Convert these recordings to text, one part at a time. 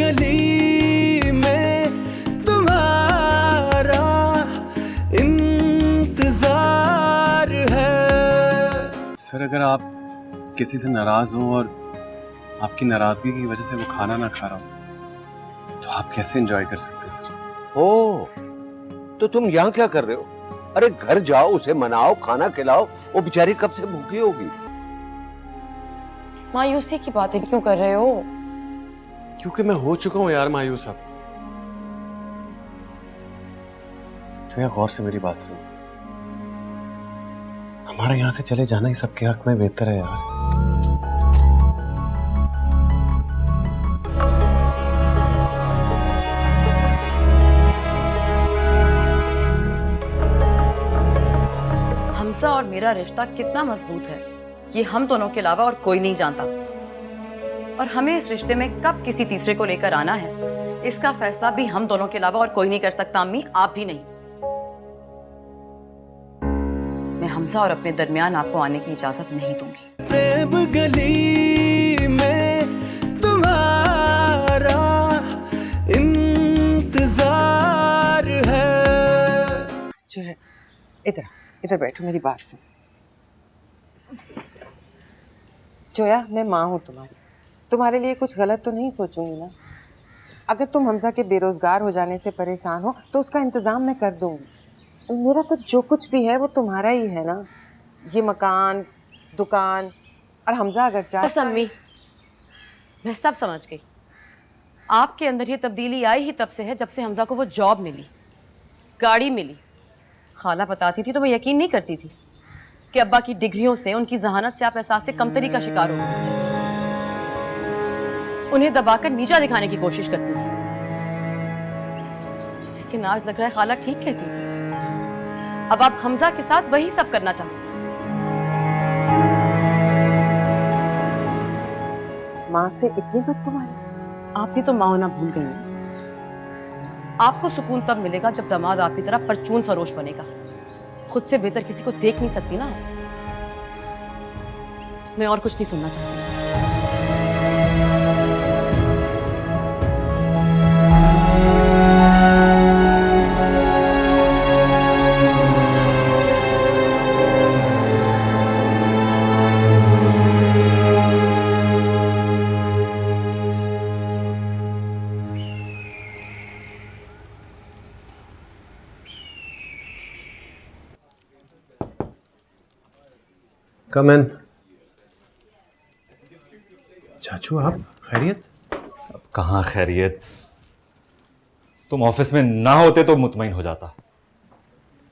गली में तुम्हारा इंतजार है। सर अगर आप किसी से नाराज हो और आपकी नाराजगी की वजह से वो खाना ना खा रहा हो तो आप कैसे एंजॉय कर सकते हैं सर? ओ, तो तुम यहाँ क्या कर रहे हो? अरे घर जाओ, उसे मनाओ, खाना खिलाओ, वो बेचारी कब से भूखी होगी। मायूसी की बातें क्यों कर रहे हो? क्योंकि मैं हो चुका हूं यार मायूस अब। जो गौर से मेरी बात सुन, हमारा यहाँ से चले जाना ही सबके हक में बेहतर है यार। हमजा और मेरा रिश्ता कितना मजबूत है ये हम दोनों के अलावा और कोई नहीं जानता, और हमें इस रिश्ते में कब किसी तीसरे को लेकर आना है इसका फैसला भी हम दोनों के अलावा और कोई नहीं कर सकता। अम्मी आप भी नहीं। मैं हमजा और अपने दरमियान आपको आने की इजाजत नहीं दूंगी। प्रेम गली में तुम्हारा इंतजार है। जो है इधर बैठो, मेरी बात सुन। जोया, मैं माँ हूँ तुम्हारे लिए कुछ गलत तो नहीं सोचूंगी ना। अगर तुम हमजा के बेरोजगार हो जाने से परेशान हो तो उसका इंतजाम मैं कर दूंगी। मेरा तो जो कुछ भी है वो तुम्हारा ही है ना, ये मकान, दुकान, और हमजा अगर चाहे। बस अम्मी, मैं सब समझ गई। आपके अंदर ये तब्दीली आई ही तब से है जब से हमजा को वो जॉब मिली, गाड़ी मिली। खाला बताती थी तो मैं यकीन नहीं करती थी कि अब्बा की डिग्रियों से, उनकी जहानत से आप एहसास से कमतरी का शिकार हो। उन्हें दबाकर नीचा दिखाने की कोशिश करती थी, लेकिन आज लग रहा है खाला ठीक कहती थी। अब आप हमजा के साथ वही सब करना चाहती हैं। माँ से इतनी बदगुमानी? आप भी तो माँ होना भूल गई हैं। आपको सुकून तब मिलेगा जब दामाद आपकी तरह परचून फरोश बनेगा। खुद से बेहतर किसी को देख नहीं सकती ना। मैं और कुछ नहीं सुनना चाहती। कम इन। चाचू आप खैरियत? अब कहाँ खैरियत, तुम ऑफिस में ना होते तो मुतमईन हो जाता।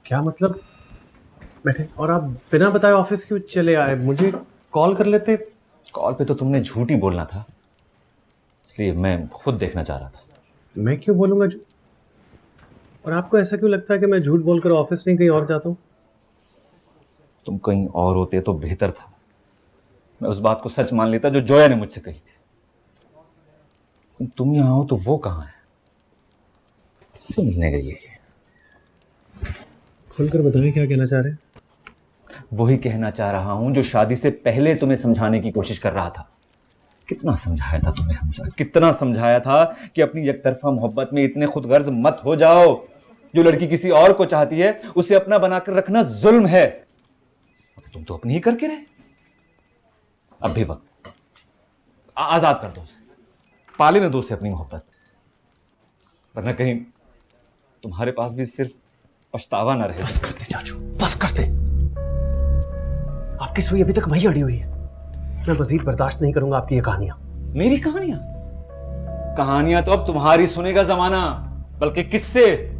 क्या मतलब? बैठे। और आप बिना बताए ऑफिस क्यों चले आए? मुझे कॉल कर लेते। कॉल पे तो तुमने झूठ ही बोलना था, इसलिए मैं खुद देखना चाह रहा था। मैं क्यों बोलूंगा झूठ? और आपको ऐसा क्यों लगता है कि मैं झूठ बोलकर ऑफिस नहीं कहीं और जाता हूँ? तुम कहीं और होते तो बेहतर था। मैं उस बात को सच मान लेता जो जोया ने मुझसे कही थी। तुम यहां हो तो वो कहाँ है? किससे मिलने गई है? खुलकर बताएं क्या कहना चाह रहे हैं। वही कहना चाह रहा हूं जो शादी से पहले तुम्हें समझाने की कोशिश कर रहा था। कितना समझाया था तुम्हें हमजा, कितना समझाया था कि अपनी एकतरफा मोहब्बत में इतने खुदगर्ज मत हो जाओ। जो लड़की किसी और को चाहती है उसे अपना बनाकर रखना जुल्म है। तुम तो अपनी ही करके रहे। अब भी वक्त, आजाद कर दो उसे, पाले न दो उसे अपनी मोहब्बत, वरना कहीं तुम्हारे पास भी सिर्फ पछतावा ना रहे। बस करते चाचू, बस करते। आपकी सुई अभी तक वही अड़ी हुई है। मैं मजीद बर्दाश्त नहीं करूंगा आपकी ये कहानियां। मेरी कहानियां? कहानियां तो अब तुम्हारी सुनेगा जमाना, बल्कि किससे।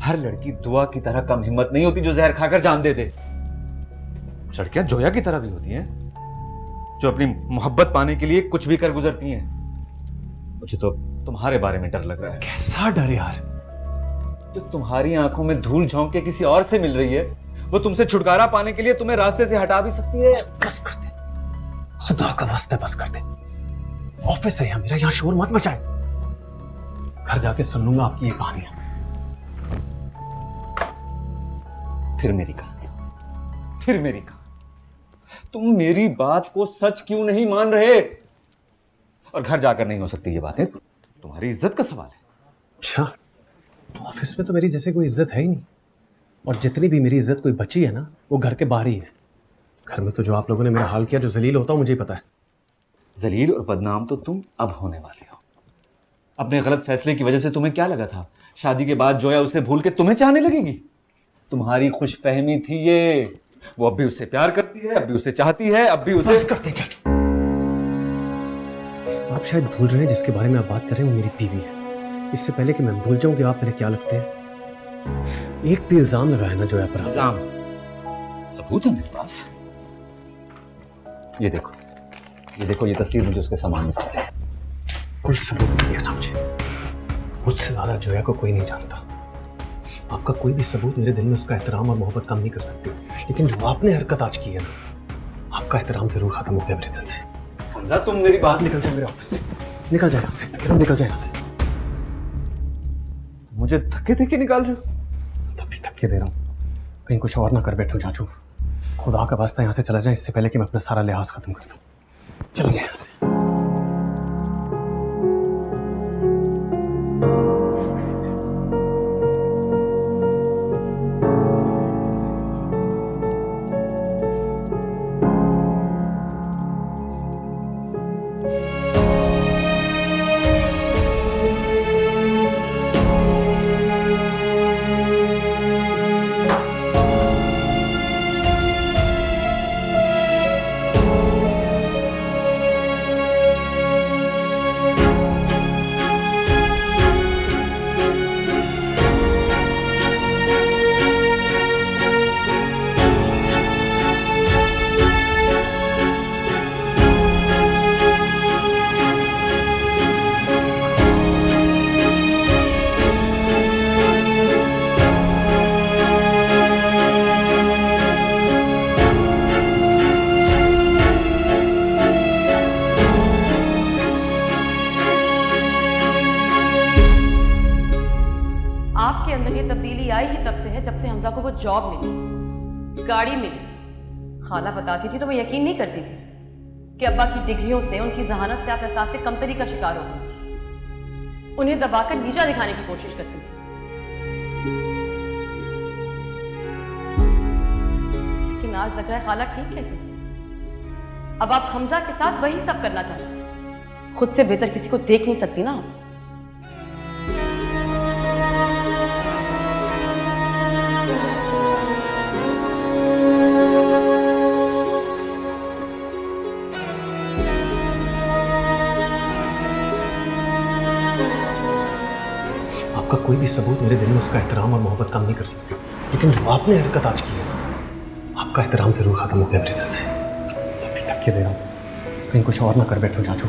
हर लड़की दुआ की तरह कम हिम्मत नहीं होती जो जहर खाकर जान दे दे। लड़कियां जोया की तरह भी होती हैं जो अपनी मोहब्बत पाने के लिए कुछ भी कर गुजरती हैं। मुझे तो तुम्हारे बारे में डर लग रहा है। कैसा डर यार? जो तुम्हारी आंखों में धूल झोंक के किसी और से मिल रही है वो तुमसे छुटकारा पाने के लिए तुम्हें रास्ते से हटा भी सकती है। बस कर दे, खुदा का वास्ते बस कर दे। ऑफिस है यहाँ मेरा, यहाँ शोर मत मचाए। घर जाके सुन लूंगा आपकी ये कहानियां। फिर मेरी कहानी, फिर मेरी कहानी। तुम मेरी बात को सच क्यों नहीं मान रहे? और घर जाकर नहीं हो सकती ये बातें। तुम्हारी इज्जत का सवाल है। अच्छा, ऑफिस में तो मेरी जैसे कोई इज्जत है ही नहीं, और जितनी भी मेरी इज्जत कोई बची है ना, वो घर के बाहर ही है। घर में तो जो आप लोगों ने मेरा हाल किया, जो जलील होता हूँ मुझे ही पता है। जलील और बदनाम तो तुम अब होने वाले हो। अपने गलत फैसले की वजह से तुम्हें क्या लगा था शादी के बाद जोया उसे भूल के तुम्हें चाहने लगेगी? तुम्हारी खुशफहमी थी ये। वो अब भी उससे प्यार करती है, अब भी उसे चाहती है, अब भी उसे करते चाचू। आप शायद भूल रहे हैं जिसके बारे में आप बात कर रहे हैं वो मेरी बीवी है। इससे पहले कि मैं भूल जाऊं कि आप मेरे क्या लगते हैं, एक भी इल्जाम लगाया ना जोया पर। इल्जाम? सबूत है मेरे पास। ये देखो, ये देखो, ये तस्वीर मुझे उसके सामने से है। कोई सबूत नहीं देखना मुझे। मुझसे ज्यादा जोया को कोई नहीं जानता। आपका कोई भी सबूत मेरे दिल में उसका एहतराम और मोहब्बत कम नहीं कर सकती, लेकिन जो आपने हरकत आज की है ना, आपका एहतराम जरूर खत्म हो गया मेरे दिल से। हमजा, तुम मेरी बात निकल जाए मेरे ऑफिस से, निकल जाए यहाँ से, निकल जाए यहाँ से। मुझे धक्के धक्के निकाल रहे हो? तब भी धक्के दे रहा हूँ, कहीं कुछ और ना कर बैठो चाचू। खुदा का वास्ता यहाँ से चला जाए इससे पहले कि मैं अपना सारा लिहाज खत्म कर दूँ। चलो जाए यहाँ से। आपके अंदर ये तब्दीली आई ही तब से है जब से हमजा को वो जॉब मिली, गाड़ी मिली। खाला बताती थी तो मैं यकीन नहीं करती थी कि अब्बा की डिग्रियों से, उनकी जहानत से आप एहसास से कमतरी का शिकार हो गए। उन्हें दबाकर नीचा दिखाने की कोशिश करती थी, लेकिन आज लग रहा है खाला ठीक कहती थी। अब आप हमजा के साथ वही सब करना चाहते हैं। खुद से बेहतर किसी को देख नहीं सकती ना आप। आपका कोई भी सबूत मेरे दिल में उसका एहतराम और मोहब्बत कम नहीं कर सकती, लेकिन जो आपने हरकत आज की है, आपका एहतराम जरूर खत्म हो गया मेरे दिल से। तब भी धक्के दे रहा हूँ, कहीं कुछ और ना कर बैठो चाचू।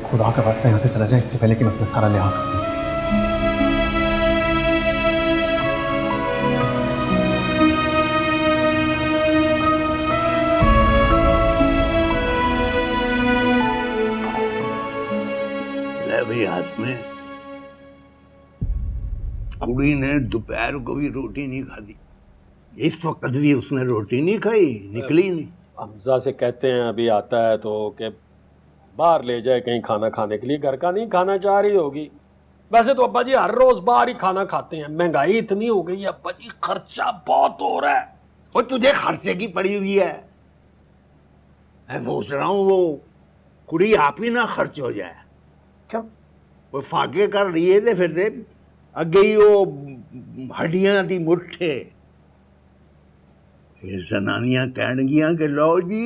खुदा का वास्ता यहाँ से चला जाए इससे पहले कि मैं अपना सारा लिहाज कर दूँ। ले भाई हाथ में। कुड़ी ने दोपहर को भी रोटी नहीं खाधी, इस वक्त भी उसने रोटी नहीं खाई, निकली नहीं। हमजा से कहते हैं अभी आता है तो कि बाहर ले जाए कहीं खाना खाने के लिए, घर का नहीं खाना चाह रही होगी। वैसे तो अब्बा जी हर रोज बाहर ही खाना खाते हैं, महंगाई इतनी हो गई है अब्बा जी, खर्चा बहुत हो रहा है। वो तुझे खर्चे की पड़ी हुई है। मैं सोच रहा हूँ वो कुड़ी आप ही ना खर्च हो जाए। क्यों? वो फाके कर रही है थे फिर दे अगे ही वो हड्डियां दी मुट्ठे। ये जनानियां कहनगियां कि लो जी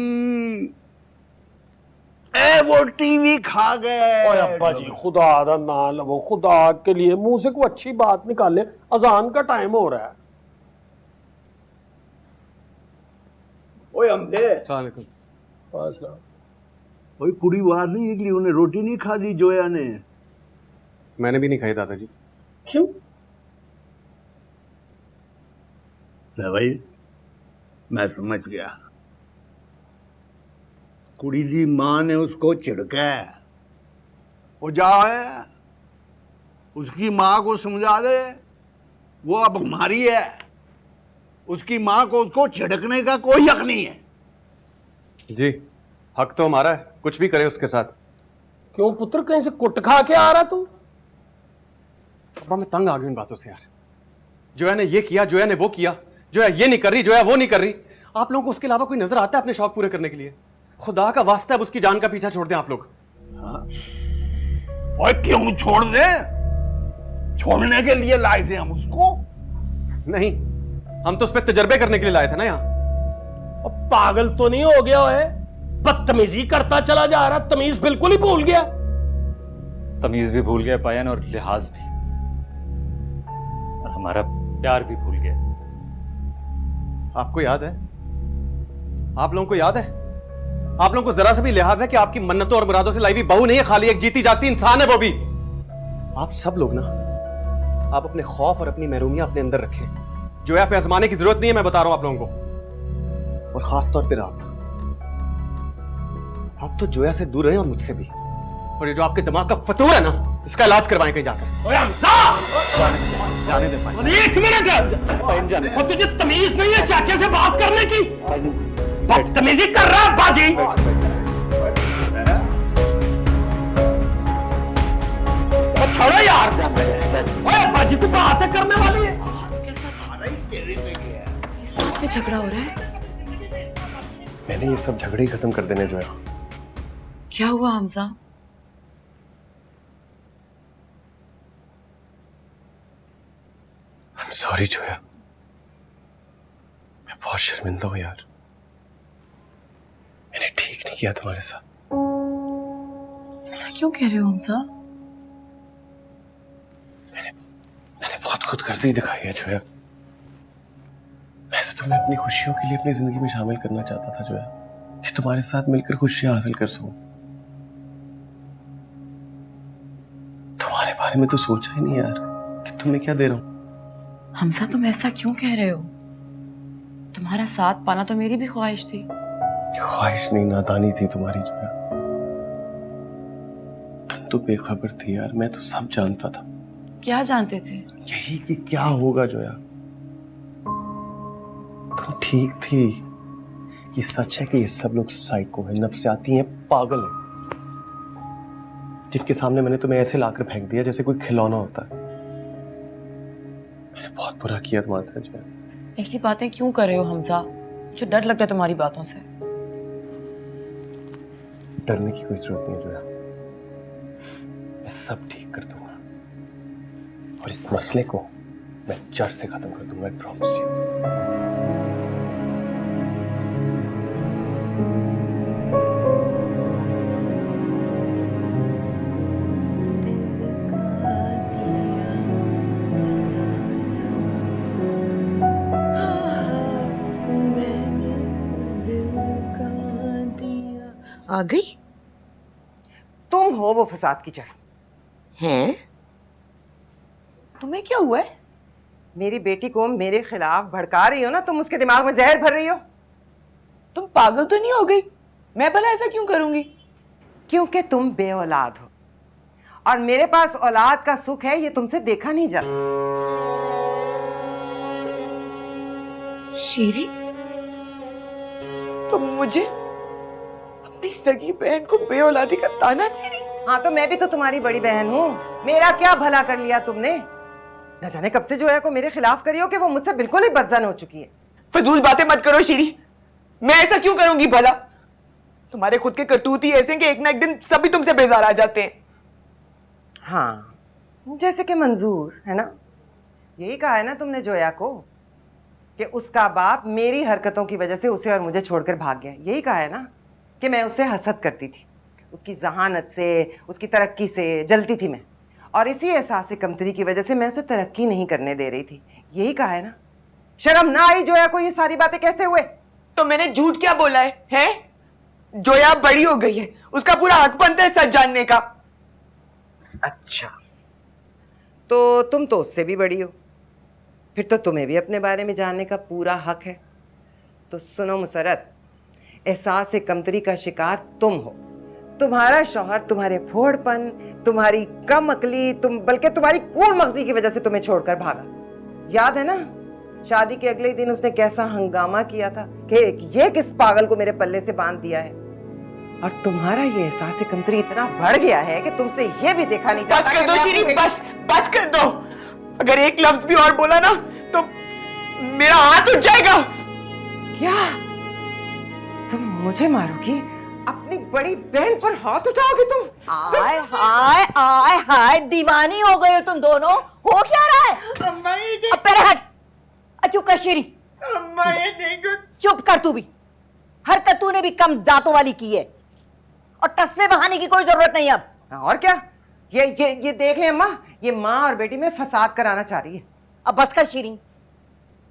ए वो टीवी खा गए। ओए अब्बा जी खुदा दा ना लो, खुदा के लिए मुंह से कोई अच्छी बात निकाले, अजान का टाइम हो रहा है। ओए हमदे बस ओए कुड़ी बाहर नहीं निकली, उन्हें रोटी नहीं खा दी जोया ने। मैंने भी नहीं खाई दादाजी। क्यों? ले भाई मैं समझ गया, कुड़ी दी मां ने उसको झिड़का है। वो जाए उसकी मां को समझा दे, वो अब हमारी है। उसकी मां को उसको झिड़कने का कोई हक नहीं है। जी हक तो हमारा है, कुछ भी करे उसके साथ। क्यों पुत्र, कहीं से कुट खा के आ रहा तू? अब्बा मैं तंग आ गया इन बातों से यार। जोया ने ये किया, जोया ने वो किया, जोया ये नहीं कर रही, जोया वो नहीं कर रही। आप लोगों को उसके अलावा कोई नजर आता है अपने शौक पूरे करने के लिए? खुदा का वास्ता है, अब उसकी जान का पीछा छोड़ दें आप लोग। और क्यों छोड़ दे? छोड़ने के लिए लाए थे हम उसको। नहीं, हम तो उस पर तजर्बे करने के लिए लाए थे ना यहाँ। अब पागल तो नहीं हो गया है? बदतमीजी करता चला जा रहा, तमीज बिल्कुल ही भूल गया। तमीज भी भूल गया पायन, और लिहाज भी, और हमारा प्यार भी भूल गया। आपको याद है? आप लोगों को याद है? आप लोगों को जरा सा भी लिहाज है कि आपकी मन्नतों और मुरादों से लाई हुई बहू नहीं है, खाली एक जीती जागती इंसान है वो भी। आप सब लोग ना, आप अपने खौफ और अपनी महरूमियां अपने अंदर रखें। जोया पे आजमाने की जरूरत नहीं है, मैं बता रहा हूं आप लोगों को। और खास तौर पर आप तो जोया से दूर रहे और मुझसे भी। और ये जो आपके दिमाग का फतूर है ना, इसका इलाज करवाएं कहीं जाकर। ओए हमजा! जाने दे भाई। अरे एक मिनट, और तुझे तमीज नहीं है चाचे से बात करने की? बदतमीजी कर रहा है बाजी। छोड़ो यार, ओए बाजी तू बातें करने वाली है? कैसा था? साथ में झगड़ा हो रहा है? मैंने ये सब झगड़े ही खत्म कर देने जोया। क्या हुआ हमजा? I'm sorry जोया, मैं बहुत शर्मिंदा हूं यार। मैंने ठीक नहीं किया तुम्हारे साथ। क्यों कह रहे हो हमजा? मैंने बहुत खुदगर्जी दिखाई है जोया। मैं तो तुम्हें अपनी खुशियों के लिए अपनी जिंदगी में शामिल करना चाहता था जोया, कि तुम्हारे साथ मिलकर खुशियां हासिल कर सकूं। तुम्हारे बारे में तो सोचा ही नहीं यार कि तुम्हें क्या दे रहा हूं। हमजा तुम ऐसा क्यों कह रहे हो? तुम्हारा साथ पाना तो मेरी भी ख्वाहिश थी। ख्वाहिश नहीं, नादानी थी तुम्हारी जोया। तुम तो बेखबर थी यार, मैं तो सब जानता था। क्या जानते थे? यही कि क्या होगा जोया। तुम ठीक थी। ये सच है कि ये सब लोग साइको हैं, नफसियाती हैं, पागल हैं, जिनके सामने मैंने तुम्हें ऐसे लाकर फेंक दिया जैसे कोई खिलौना होता है। मैंने बहुत बुरा किया तुम्हारे साथ जोया। ऐसी बातें क्यों कर रहे हो हमजा? मुझे डर लग रहा है तुम्हारी बातों से। डरने की कोई जरूरत नहीं है जोया। मैं सब ठीक कर दूंगा, और इस मसले को मैं जड़ से खत्म कर दूंगा, आई प्रॉमिस यू। आ गई? तुम हो वो फसाद की जड़। हैं? तुम्हें क्या हुआ है? मेरी बेटी को मेरे खिलाफ भड़का रही हो ना, तुम उसके दिमाग में जहर भर रही हो। तुम पागल तो नहीं हो गई? मैं भला ऐसा क्यों करूंगी? क्योंकि तुम बे औलाद हो, और मेरे पास औलाद का सुख है, ये तुमसे देखा नहीं जाता। शीरी, तुम मुझे अपनी सगी बहन को बे औलादी का ताना दे रही? हाँ, तो मैं भी तो तुम्हारी बड़ी बहन हूँ। मेरा क्या भला कर लिया तुमने? न जाने कब से जोया को मेरे खिलाफ करी हो कि वो मुझसे बिल्कुल ही बदजन हो चुकी है। फजूल बातें मत करो शीरी, मैं ऐसा क्यों करूंगी भला? तुम्हारे खुद के करतूत ही ऐसे हैं कि एक ना एक दिन सभी तुमसे बेजार आ जाते हैं। हाँ, जैसे कि मंजूर है ना, यही कहा है ना तुमने जोया को कि उसका बाप मेरी हरकतों की वजह से उसे और मुझे छोड़कर भाग गया। यही कहा है ना कि मैं उससे हसद करती थी, उसकी जहानत से, उसकी तरक्की से जलती थी मैं, और इसी एहसास से कमतरी की वजह से मैं उसे तरक्की नहीं करने दे रही थी। यही कहा है ना? शर्म ना आई जोया को ये सारी बातें कहते हुए? तो मैंने झूठ क्या बोला है? हैं? जोया बड़ी हो गई है, उसका पूरा हक बनता है सच जानने का। अच्छा, तो तुम तो उससे भी बड़ी हो, फिर तो तुम्हें भी अपने बारे में जानने का पूरा हक है। तो सुनो मुसरत, एहसास से कमतरी का शिकार तुम हो। तुम्हारा शौहर तुम्हारे फोड़पन, तुम्हारी कम अकली, बल्कि तुम्हारी कूड़ मगजी की वजह से तुम्हें छोड़कर भागा। याद है ना, शादी के अगले दिन उसने कैसा हंगामा किया था कि ये किस पागल को मेरे पल्ले से बांध दिया है। और तुम्हारा ये एहसास कमतरी इतना बढ़ गया है कि तुमसे ये भी देखा नहीं जाता। बस कर दो शीरी, बस कर दो। अगर एक लफ्ज भी और बोला ना तो मेरा हाथ उठ जाएगा। क्या तुम मुझे मारोगी? अपनी बड़ी बहन पर हाथ उठाओगी तुम? हाय हाय हाय हाय, दीवानी हो गए हो तुम दोनों। हो क्या रहा है? अम्मा ये देख, अब पहले हट। चुप कर शीरी, अम्मा ये देखो। चुप कर तू भी। हरकत तूने भी कम जातों वाली की है और तस्वीर बहाने की कोई जरूरत नहीं अब। और क्या? ये देख ले अम्मा, ये माँ और बेटी में फसाद कराना चाह रही है। अब बस कर शीरी,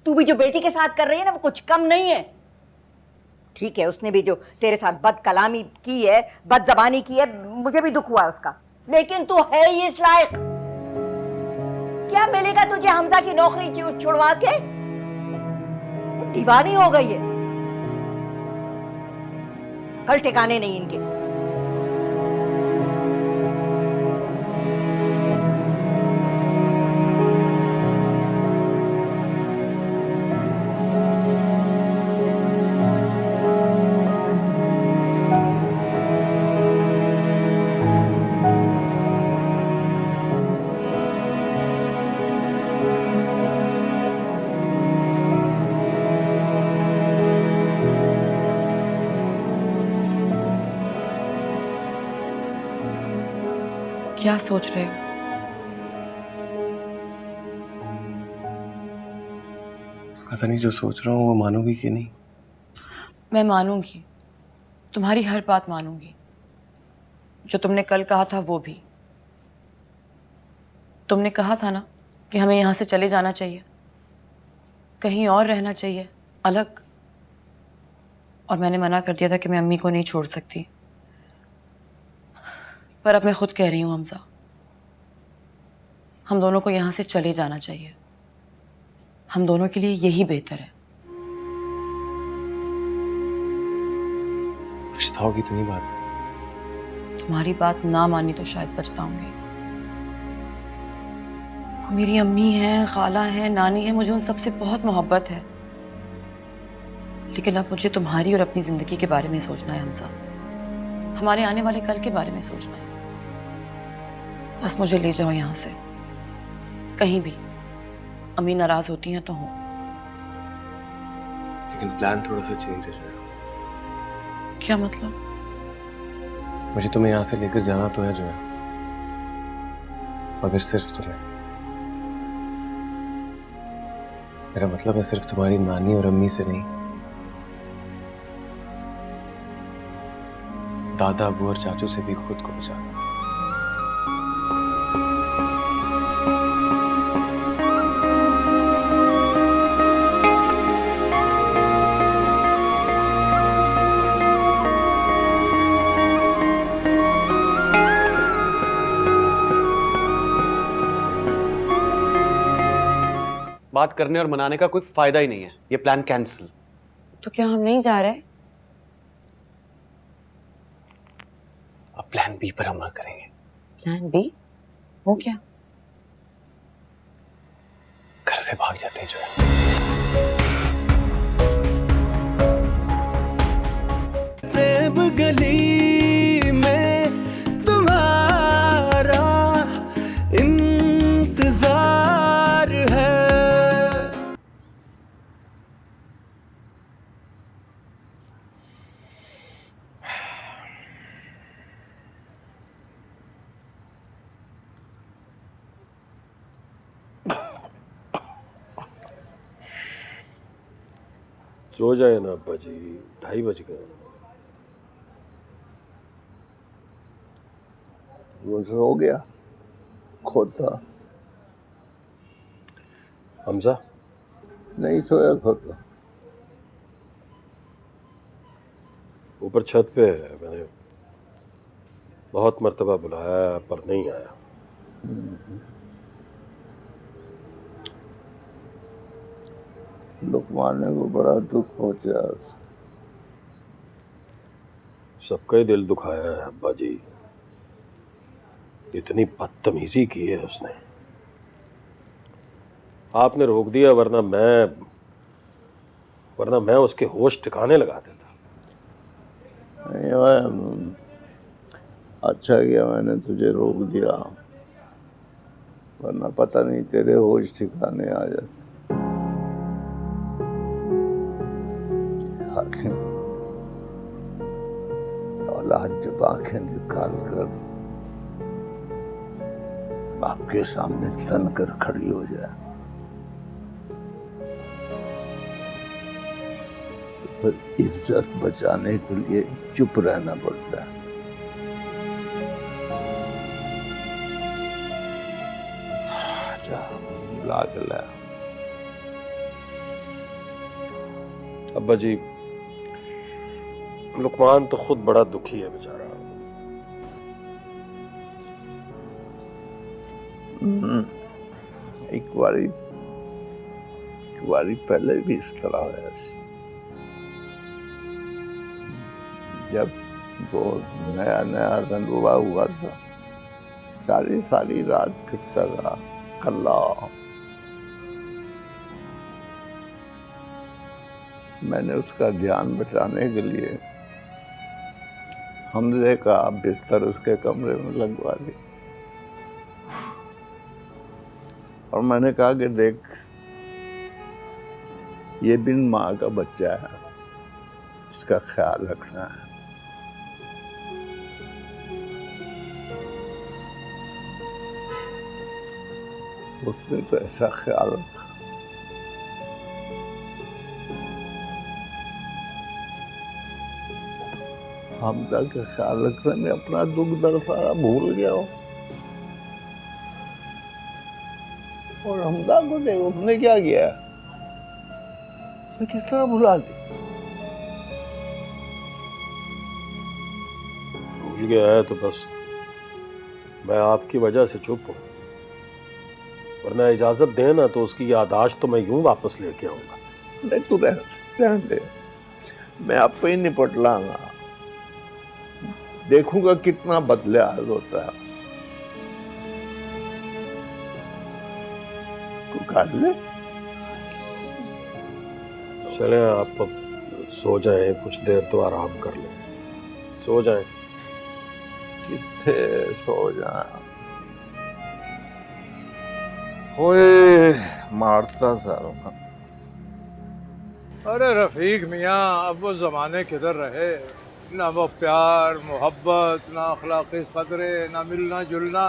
तू भी जो बेटी के साथ कर रही है ना वो कुछ कम नहीं है। ठीक है, उसने भी जो तेरे साथ बद कलामी की है, बद जबानी की है, मुझे भी दुख हुआ है उसका, लेकिन तू है ही इस लायक। क्या मिलेगा तुझे हमजा की नौकरी छुड़वा के? दीवानी हो गई है, कल ठिकाने नहीं इनके। क्या सोच रहे हो? पता नहीं जो सोच रहा हूँ वो मानोगी कि नहीं। मैं मानूंगी, तुम्हारी हर बात मानूंगी। जो तुमने कल कहा था वो भी। तुमने कहा था ना कि हमें यहाँ से चले जाना चाहिए, कहीं और रहना चाहिए, अलग। और मैंने मना कर दिया था कि मैं अम्मी को नहीं छोड़ सकती। पर अब मैं खुद कह रही हूँ हमजा, हम दोनों को यहाँ से चले जाना चाहिए। हम दोनों के लिए यही बेहतर है। पछताओगी तो नहीं बात? तुम्हारी बात ना मानी तो शायद पछताऊंगी। वो मेरी अम्मी है, खाला है, नानी है, मुझे उन सबसे बहुत मोहब्बत है। लेकिन अब मुझे तुम्हारी और अपनी जिंदगी के बारे में सोचना है हमजा। हमारे आने वाले कल के बारे में सोचना है। बस मुझे ले जाओ यहाँ से, कहीं भी। अम्मी नाराज होती हैं तो हो। लेकिन प्लान थोड़ा सा चेंज है। क्या मतलब? मुझे तुम्हें यहाँ से लेकर जाना तो है जो है, मगर सिर्फ तुम्हें। मेरा मतलब है सिर्फ तुम्हारी नानी और अम्मी से नहीं, दादा, अबू और चाचू से भी खुद को बचाना। बात करने और मनाने का कोई फायदा ही नहीं है। ये प्लान कैंसिल। तो क्या हम नहीं जा रहे? अब प्लान बी पर अमल करेंगे। Plan B? वो क्या? घर से भाग जाते हैं जो है। प्रेम गली में तुम्हारा इंतजार है। सो जाए ना अब्बा जी, 2:30 बज गए। वो सो गया खोता? हमजा नहीं सोया खोता। ऊपर छत पे है, मैंने बहुत मर्तबा बुलाया पर नहीं आया। लुकमाने को बड़ा दुख पहुंचा। सबका ही दिल दुखाया है अब्बा जी। इतनी बदतमीजी की है उसने। आपने रोक दिया, वरना मैं उसके होश ठिकाने लगा देता। अच्छा किया मैंने तुझे रोक दिया। वरना पता नहीं तेरे होश ठिकाने आ जाते। हाकिम, औलाद जब आंखें निकाल कर आपके सामने तन कर खड़ी हो जाए तो फिर इज्जत बचाने के लिए चुप रहना पड़ता है। जा ला के ला। अब्बा जी, लुकमान तो खुद बड़ा दुखी है बेचारा। एक बारी पहले भी इस तरह है। जब वो नया नया रंगवा हुआ था, सारी रात फिरता रहा कल्ला। मैंने उसका ध्यान बचाने के लिए हमजे का बिस्तर उसके कमरे में लगवा दिया और मैंने कहा कि देख, ये बिन माँ का बच्चा है, इसका ख्याल रखना है। उसने तो ऐसा ख्याल रखा। हमजा का ख्याल रखने में अपना दुख दर्द सारा भूल गया हो। और हमजा को देखो उसने क्या किया, उसने किस तरह भुला दी। भूल गया है तो बस मैं आपकी वजह से चुप हूं, वरना इजाजत देना तो उसकी याददाश्त तो मैं यूं वापस लेके आऊंगा। नहीं, तू रहने दे, मैं आप पे ही निपट लाऊंगा। देखूंगा कितना बदलाव होता है। तू कर ले। चले आप अब सो जाएं, कुछ देर तो आराम कर लें। सो जाएं। कितने सो जाए। ओए मारता सारा। अरे रफीक मियाँ, अब वो ज़माने किधर रहे। ना वो प्यार मोहब्बत, ना अखलाक़ी क़दरे, ना मिलना जुलना,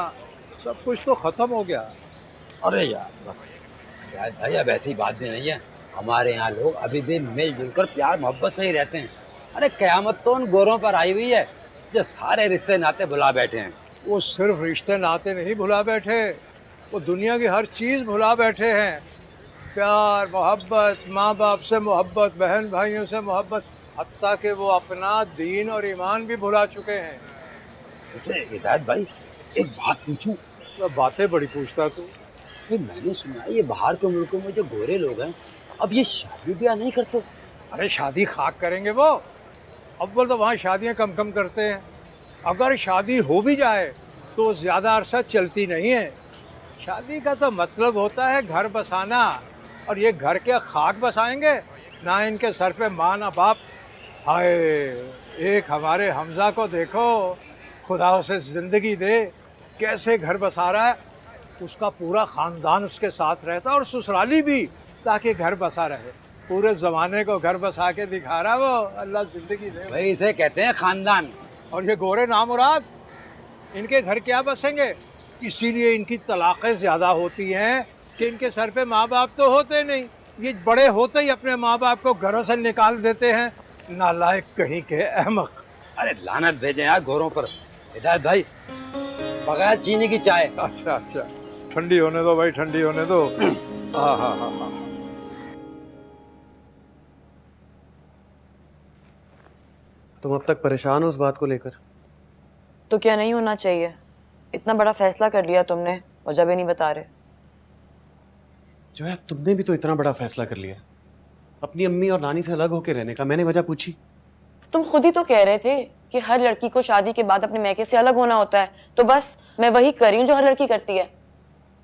सब कुछ तो ख़त्म हो गया। अरे यार भाई, अब ऐसी बात भी नहीं है। हमारे यहाँ लोग अभी भी मिलजुल कर प्यार मोहब्बत से ही रहते हैं। अरे क़यामत तो उन गोरों पर आई हुई है जो सारे रिश्ते नाते भुला बैठे हैं। वो सिर्फ रिश्ते नाते नहीं भुला बैठे, वो दुनिया की हर चीज़ भुला बैठे हैं। प्यार मोहब्बत, माँ बाप से मोहब्बत, बहन भाइयों से मोहब्बत, हत्ता कि वो अपना दीन और ईमान भी भुला चुके हैं। वैसे हिदायत भाई, एक बात पूछूं? तो बातें बड़ी पूछता तू। मैंने सुना है ये बाहर के मुल्कों में जो गोरे लोग हैं, अब ये शादी ब्याह नहीं करते। अरे शादी खाक करेंगे वो। अव्वल तो वहाँ शादियाँ कम कम करते हैं। अगर शादी हो भी जाए तो ज़्यादा अरसा चलती नहीं है। शादी का तो मतलब होता है घर बसाना, और ये घर के खाक बसाएंगे ना। इनके सर पे माँ ना बाप। हाय, एक हमारे हमजा को देखो, खुदा उसे ज़िंदगी दे, कैसे घर बसा रहा है। उसका पूरा ख़ानदान उसके साथ रहता और ससुराली भी, ताकि घर बसा रहे। पूरे ज़माने को घर बसा के दिखा रहा वो। अल्लाह ज़िंदगी दे भाई, इसे कहते हैं ख़ानदान। और ये गोरे नामुराद, इनके घर क्या बसेंगे। इसीलिए इनकी तलाक़ें ज़्यादा होती हैं कि इनके सर पे माँ बाप तो होते नहीं। ये बड़े होते ही अपने माँ बाप को घरों से निकाल देते हैं। नालायक कहीं के अहमक। अरे लानत भेजे यार गोरों पर। हिदायत भाई, बगैर चीनी की चाय। अच्छा अच्छा, ठंडी होने दो भाई, ठंडी होने दो। हाँ हाँ हाँ हाँ। तुम अब तक परेशान हो उस बात को लेकर? तो क्या नहीं होना चाहिए? इतना बड़ा फैसला कर लिया तुमने, वजह भी नहीं बता रहे। जो है, तुमने भी तो इतना बड़ा फैसला कर लिया, अपनी अम्मी और नानी से अलग होकर रहने का। मैंने वजह पूछी? तुम खुद ही तो कह रहे थे कि हर लड़की को शादी के बाद अपने मैके से अलग होना होता है, तो बस मैं वही कर रही हूँ जो हर लड़की करती है।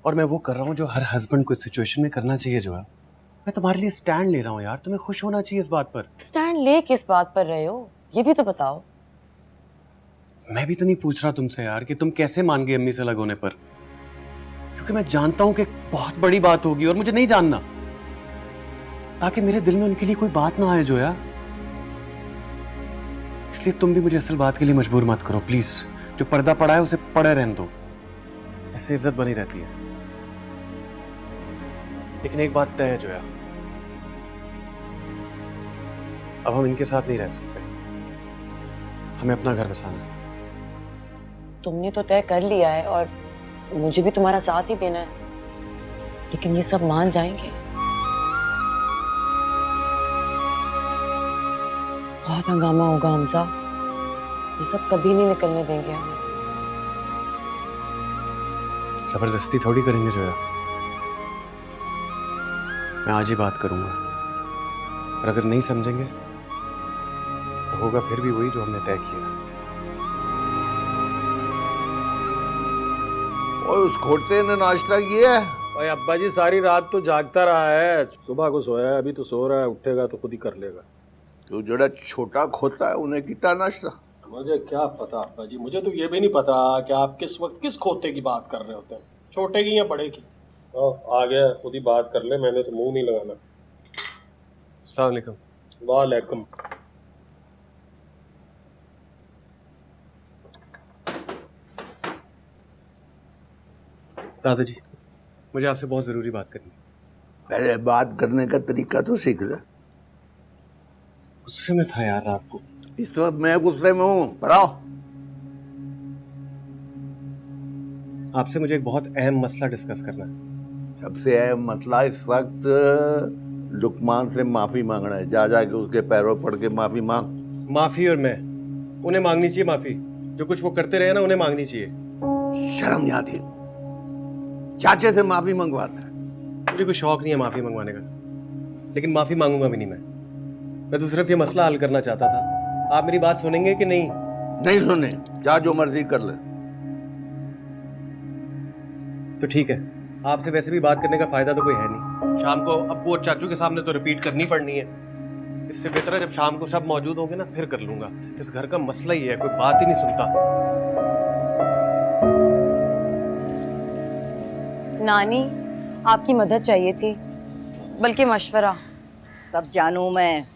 और मैं वो कर रहा हूँ जो हर हस्बैंड को इस सिचुएशन में करना चाहिए। जो है, मैं तुम्हारे लिए स्टैंड ले रहा हूँ यार, तुम्हें खुश होना चाहिए इस बात पर। स्टैंड ले किस बात पर रहे हो, ये भी तो बताओ। मैं भी तो नहीं पूछ रहा तुमसे यार कि तुम कैसे मान गई अम्मी से अलग होने पर, क्योंकि मैं जानता हूं कि बहुत बड़ी बात होगी और मुझे नहीं जानना, ताकि मेरे दिल में उनके लिए कोई बात ना आए जोया। इसलिए तुम भी मुझे असल बात के लिए मजबूर मत करो प्लीज। जो पर्दा पड़ा है उसे पड़े रहने दो, ऐसे इज्जत बनी रहती है। लेकिन एक बात तय है जोया, अब हम इनके साथ नहीं रह सकते, हमें अपना घर बसाना है। तुमने तो तय कर लिया है और मुझे भी तुम्हारा साथ ही देना है, लेकिन ये सब मान जाएंगे? बहुत हंगामा होगा हमजा, ये सब कभी नहीं निकलने देंगे हमें। जबरदस्ती थोड़ी करेंगे जोया, मैं आज ही बात करूंगा, और अगर नहीं समझेंगे तो होगा फिर भी वही जो हमने तय किया। और उस खोटे ने नाश्ता किया है? भाई अब्बा जी सारी रात तो जागता रहा है, सुबह को सोया है, अभी तो सो रहा है, उठेगा तो खुद ही कर लेगा। तो जरा छोटा खोता है उन्हें कितना नाश्ता? मुझे क्या पता अब्बा जी, मुझे तो ये भी नहीं पता कि आप किस वक्त किस खोते की बात कर रहे होते हैं, छोटे की या बड़े की। आ गया, खुद ही बात कर ले, मैंने तो मुंह नहीं लगाना। अस्सलाम वालेकुम। वालेकुम। दादाजी, मुझे आपसे बहुत जरूरी बात करनी है। पहले बात करने का तरीका तो सीख ले। गुस्से में था यार रात को। इस वक्त मैं गुस्से में हूँ, बताओ। आपसे मुझे एक बहुत अहम मसला डिस्कस करना है। सबसे अहम मसला इस वक्त लुकमान से माफी मांगना है। जा जाके उसके पैरों पड़ के माफी मांग। माफी और मैं, उन्हें मांगनी चाहिए माफी। जो कुछ वो करते रहे ना, उन्हें मांगनी चाहिए। शर्म नहीं आती? चाचे से माफी मंगवाता है। मुझे कोई शौक नहीं है माफी मंगवाने का, लेकिन माफी मांगूंगा भी नहीं मैं तो सिर्फ ये मसला हल करना चाहता था। आप मेरी बात सुनेंगे कि नहीं? नहीं सुने, जा जो मर्जी कर ले। तो ठीक है, आपसे वैसे भी बात करने का फायदा तो कोई है नहीं। शाम को अब्बू और चाचू के सामने तो रिपीट करनी पड़नी है। इससे बेहतर है जब शाम को सब मौजूद होंगे ना, फिर कर लूंगा। इस घर का मसला ही है, कोई बात ही नहीं सुनता। नानी, आपकी मदद चाहिए थी, बल्कि मशवरा। सब जानू मैं।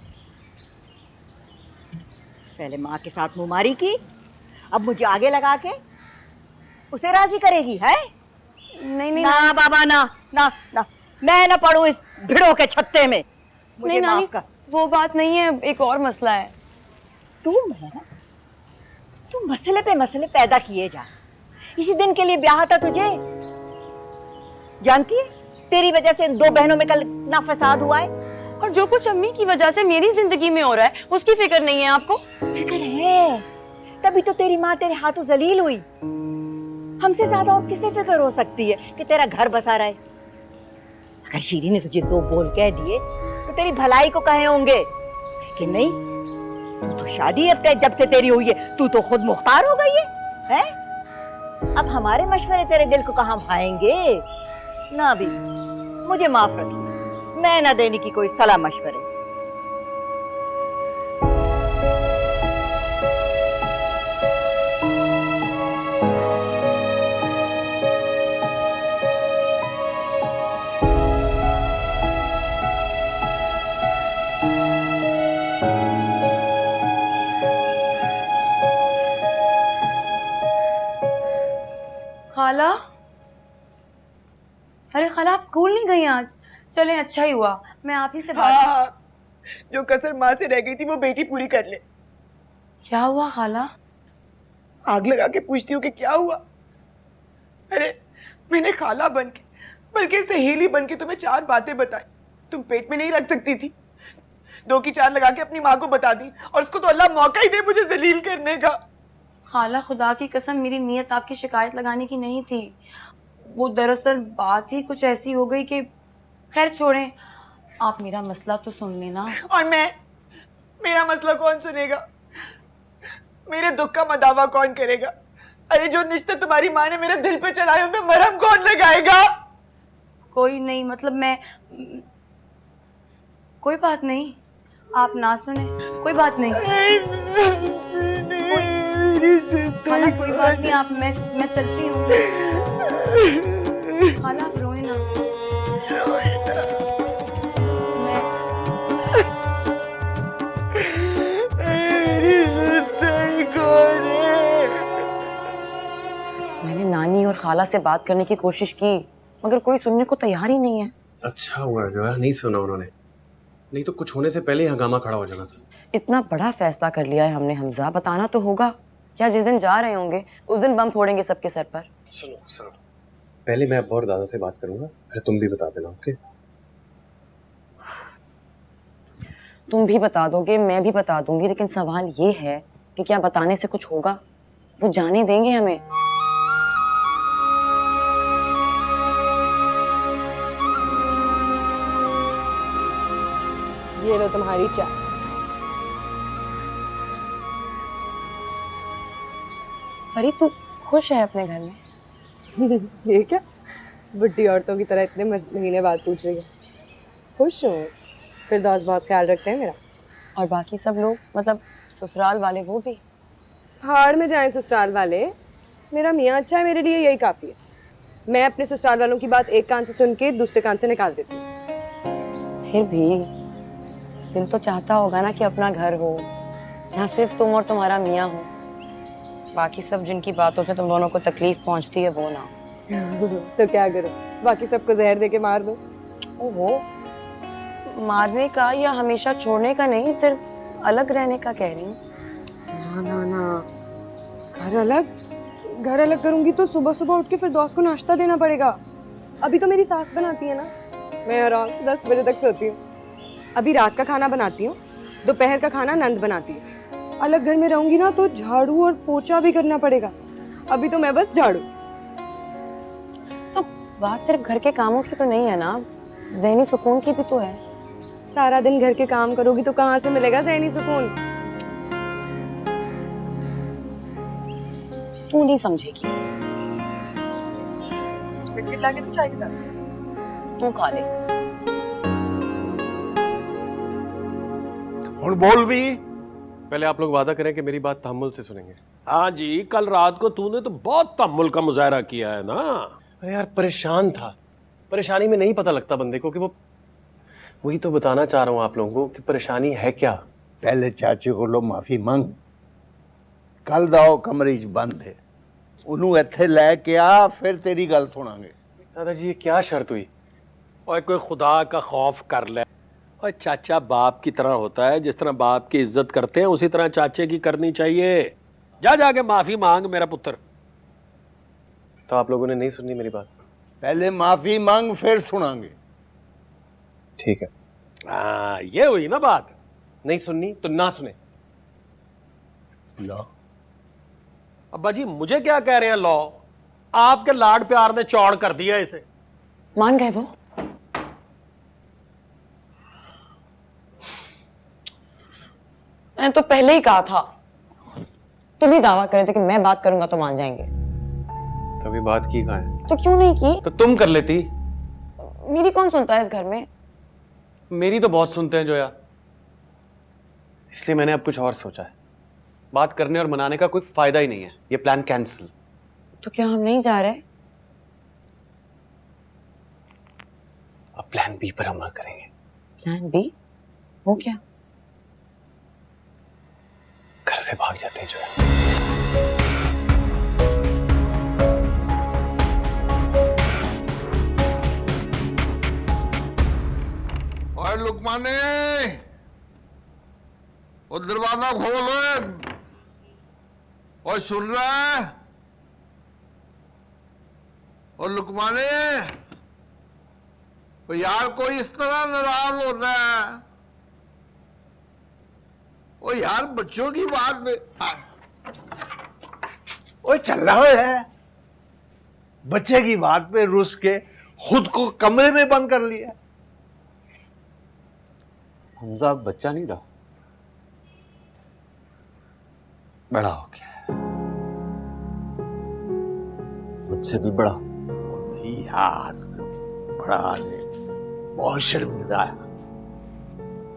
पहले माँ के साथ मुमारी की, अब मुझे आगे लगा के उसे राजी करेगी है? नहीं नहीं ना बाबा ना ना ना, मैं ना पढ़ूं इस भिड़ों के छत्ते में। मुझे नहीं माफ कर। वो बात नहीं है, एक और मसला है। तू मसले पे मसले पैदा किए जा। इसी दिन के लिए ब्याह था तुझे। जानती है तेरी वजह से इन दो बहनों में कल ना फसाद हुआ है। और जो कुछ अम्मी की वजह से मेरी जिंदगी में हो रहा है, उसकी फिक्र नहीं है आपको? फिक्र है, तभी तो तेरी माँ तेरे हाथों जलील हुई। हमसे ज्यादा और किसे फिक्र हो सकती है कि तेरा घर बसा रहे। अगर शीरी ने तुझे दो बोल कह दिए तो तेरी भलाई को कहे होंगे, लेकिन नहीं। तू तो शादी अब जब से तेरी हुई है, तू तो खुद मुख्तार हो गई है? अब हमारे मशवरे तेरे दिल को कहाँ भाएंगे? ना भी, मुझे माफ रखिए, मैं ना देने की कोई सलाह मशवरे। खाला, अरे खाला, आप स्कूल नहीं गई आज? चले, अच्छा ही हुआ, मैं आप ही से बात। जो कसर माँ से रह गई थी वो बेटी पूरी कर ले। क्या हुआ खाला? आग लगा के पूछती हूँ कि क्या हुआ? अरे मैंने खाला बन के, बल्कि सहेली बन के तुम्हें चार बातें बताई, तुम पेट में नहीं रख सकती थी। दो की चार लगा के अपनी माँ को बता दी, और उसको तो अल्लाह मौका ही दे मुझे जलील करने का। खाला, खुदा की कसम, मेरी नीयत आपकी शिकायत लगाने की नहीं थी। वो दरअसल बात ही कुछ ऐसी हो गई कि खैर छोड़ें, आप मेरा मसला तो सुन लेना। और मेरा मसला कौन सुनेगा? मेरे दुख का मदावा कौन करेगा? अरे जो निश्चित तुम्हारी माँ ने मेरे दिल पे चलाए, उनमें मरहम कौन लगाएगा? कोई नहीं, मतलब मैं, कोई बात नहीं, आप ना सुने, कोई बात नहीं। खाला कोई बात नहीं, आप, मैं चलती हूँ। खाला आप रोए ना। मैंने नानी और खाला से बात करने की कोशिश की मगर कोई सुनने को तैयार ही नहीं है। अच्छा हुआ जो है नहीं सुना उन्होंने, नहीं तो कुछ होने से पहले ही हंगामा खड़ा हो जाना था। इतना बड़ा फैसला कर लिया है हमने हमजा, बताना तो होगा। क्या जिस दिन जा रहे होंगे उस दिन बम फोड़ेंगे सबके सर पर? सुनो, पहले मैं अब्बा और दादा से बात करूंगा, फिर तुम भी बता देना। ओके? तुम भी बता दोगे, मैं भी बता दूंगी, लेकिन सवाल ये है कि क्या बताने से कुछ होगा? वो जाने देंगे हमें? ये लो तुम्हारी चाय। फरीद तू खुश है अपने घर में? ये क्या बुढ़ी औरतों की तरह इतने महीने बाद पूछ रही है। खुश हूँ, फिर दोस्त बहुत ख्याल रखते हैं मेरा। और बाकी सब लोग, मतलब ससुराल वाले, वो भी? भाड़ में जाएं ससुराल वाले, मेरा मियाँ अच्छा है, मेरे लिए यही काफ़ी है। मैं अपने ससुराल वालों की बात एक कान से सुन के दूसरे कान से निकाल देती हूँ। फिर भी दिल तो चाहता होगा ना कि अपना घर हो जहाँ सिर्फ तुम और तुम्हारा मियाँ हो, बाकी सब जिनकी बातों से तुम दोनों को तकलीफ पहुंचती है वो ना। तो क्या करो, बाकी सबको जहर दे के मार दो। ओहो, मारने का या हमेशा छोड़ने का नहीं, सिर्फ अलग रहने का कह रही हूँ। ना, घर अलग करूंगी तो सुबह सुबह उठ के फिर दोस्त को नाश्ता देना पड़ेगा। अभी तो मेरी सास बनाती है ना, मैं आराम से 10 बजे तक सोती हूँ। अभी रात का खाना बनाती हूँ, दोपहर का खाना नंद बनाती है। अलग घर में रहूंगी ना तो झाड़ू और पोछा भी करना पड़ेगा। अभी तो मैं बस झाड़ू। तो बात सिर्फ घर के कामों की तो नहीं है ना, ज़हनी सुकून की भी तो है। सारा दिन घर के काम करोगी तो कहाँ से मिलेगा ज़हनी सुकून? तू नहीं समझेगी। बिस्किट लाके तू चाय के साथ तू खा ले। और बोल भी। पहले आप लोग वादा करें कि मेरी बात तहम्मुल से सुनेंगे। हाँ जी, कल रात को तूने तो बहुत तहम्मुल का मुजाहरा किया है ना। अरे यार परेशान था, परेशानी में नहीं पता लगता बंदे को कि वो, वही तो बताना चाह रहा हूँ आप लोगों को कि परेशानी है क्या। पहले चाची को माफी मांग। कल दाओ कमरे च बंद है, उन्होंने इत्थे लेके आ, फिर तेरी गल सुनांगे। दादाजी ये क्या शर्त हुई? और कोई खुदा का खौफ कर ले। और चाचा बाप की तरह होता है, जिस तरह बाप की इज्जत करते हैं उसी तरह चाचे की करनी चाहिए। जा जाके माफी मांग मेरा पुत्र। तो आप लोगों ने नहीं सुननी मेरी बात? पहले माफी मांग फिर सुनांगे। ठीक है। हाँ, ये हुई ना बात। नहीं सुननी तो ना सुने। लो अब्बा जी मुझे क्या कह रहे हैं? लो, आपके लाड प्यार ने चौड़ कर दिया इसे। मान गए वो? मैंने तो पहले ही कहा था। तुम ही दावा करे थे कि मैं बात करूंगा तो मान जाएंगे। तो अभी बात की कहाँ है? तो क्यों नहीं की? तो तुम कर लेती। मेरी कौन सुनता है इस घर में? मेरी तो बहुत सुनते हैं जोया, इसलिए मैंने अब कुछ और सोचा है। बात करने और मनाने का कोई फायदा ही नहीं है, ये प्लान कैंसिल। तो क्या हम नहीं जा रहे? अब प्लान बी पर अमल करेंगे। Plan B? वो क्या? घर से भाग जाते हैं जोया। और लुकमाने, वो दरवाजा खोल। और सुन रहा है? और लुकमाने, तो यार कोई इस तरह नाराज होता है? ओ यार बच्चों की बात में ओ चल रहा है, बच्चे की बात पे रुस के खुद को कमरे में बंद कर लिया। हमजा बच्चा नहीं रहा, बड़ा हो गया, मुझसे भी बड़ा। नहीं यार, बड़ा है, बहुत शर्मिंदा है,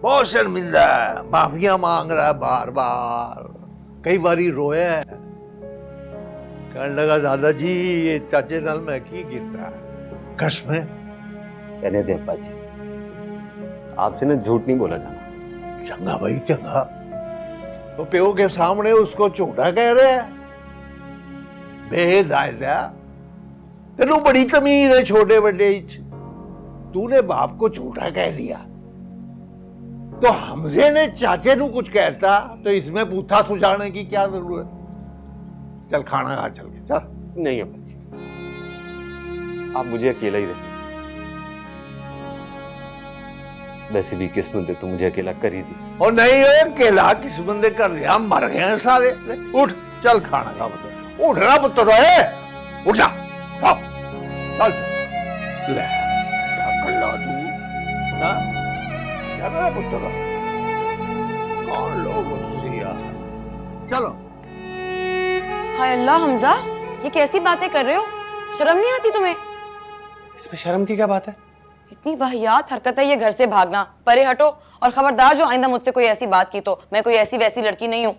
बहुत शर्मिंदा है। माफिया मांग रहा है बार बार, कई बारी रोया है। कहने लगा दादाजी ये चाचे नाल मैं की कीता है। कसमें? कहने दे अब्बा जी, आपसे ना झूठ नहीं बोला जाना। चंगा भाई चंगा, तो प्यो के सामने उसको झूठा कह रहे हैं? बेदायदा, तेनू बड़ी तमीज है छोटे बड़े। तूने बाप को झूठा कह दिया तो हमजे ने चाचे नू कुछ कहता तो इसमें बूथा सुझाने की क्या जरूरत? चल खाना खा चल के चल। नहीं अब्बा जी, आप मुझे अकेला ही रखिए। वैसे भी किस्मत ने तो मुझे अकेला कर ही दी। और नहीं है अकेला किस बंदे कर दिया, मर गए हैं सारे। उठ चल खाना खा पुत्र, उठना पुत्र, उठ जा, आओ, चल चल। ले क्या कर ला तू? हाँ? क्या कर रहा पुत्र? कौन लोग यार? चलो। हाय अल्लाह हमजा, ये कैसी बातें कर रहे हो? शर्म नहीं आती तुम्हें? इसमें शर्म की क्या बात है? इतनी वाहियात हरकत है ये घर से भागना। परे हटो और खबरदार जो आइंदा मुझसे कोई ऐसी बात की तो मैं कोई ऐसी वैसी लड़की नहीं हूँ।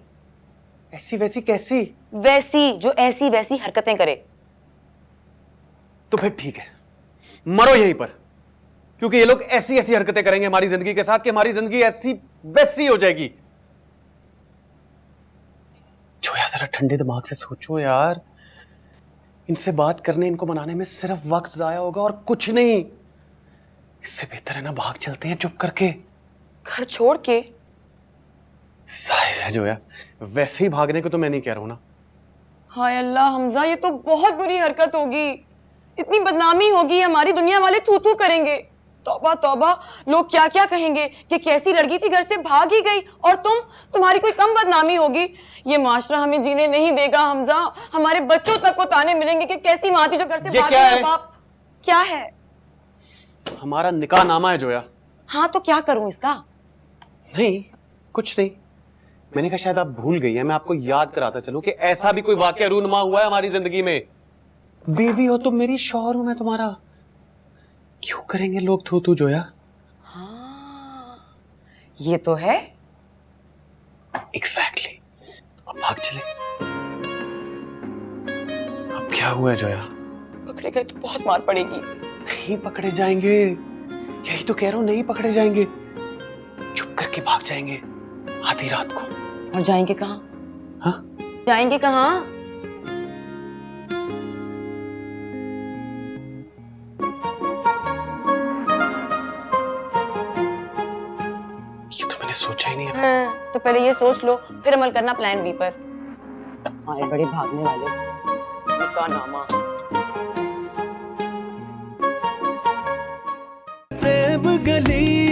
ऐसी वैसी कैसी? वैसी जो ऐसी वैसी हरकतें करे। तो फिर ठीक है, मरो यहीं पर, क्योंकि ये लोग ऐसी ऐसी हरकतें करेंगे हमारी जिंदगी के साथ कि हमारी जिंदगी ऐसी वैसी हो जाएगी। जोया जरा ठंडे दिमाग से सोचो यार, इनसे बात करने, इनको मनाने में सिर्फ वक्त जाया होगा और कुछ नहीं। इससे बेहतर है ना भाग चलते हैं चुप करके। घर छोड़ के? जाहिर है जोया, वैसे ही भागने को तो मैं नहीं कह रहा हूं ना। हाय अल्लाह हमजा, ये तो बहुत बुरी हरकत होगी। इतनी बदनामी होगी हमारी, दुनिया वाले थू थू करेंगे। तौबा तौबा, लोग क्या क्या कहेंगे कि कैसी लड़की थी घर से भाग ही गई, और तुम्हारी कोई कम बदनामी होगी। ये माशरा हमें जीने नहीं देगा हमजा। हमारे बच्चों तक को ताने मिलेंगे कि कैसी माँ थी जो घर से भाग गई। बाप क्या है? हमारा निकाह नामा है जोया। हाँ तो क्या करूं इसका? नहीं कुछ नहीं, मैंने कहा शायद आप भूल गई हैं, मैं आपको याद कराता चलूं कि ऐसा भी कोई वाकया रूनुमा हुआ है हमारी जिंदगी में। बीवी हो तुम मेरी, शौहर हूं मैं तुम्हारा, क्यों करेंगे लोग थू थू जोया? हाँ ये तो है। एग्जैक्टली। अब भाग चले। अब क्या हुआ है जोया? पकड़े गए तो बहुत मार पड़ेगी। नहीं पकड़े जाएंगे, यही तो कह रहा हूं, नहीं पकड़े जाएंगे। चुप करके भाग जाएंगे आधी रात को। और जाएंगे कहाँ? हाँ जाएंगे कहाँ? ये तो मैंने सोचा ही नहीं है। हाँ, तो पहले ये सोच लो, फिर अमल करना प्लान बी पर। आए बड़े भागने वाले। निकाह नामा। प्रेम गली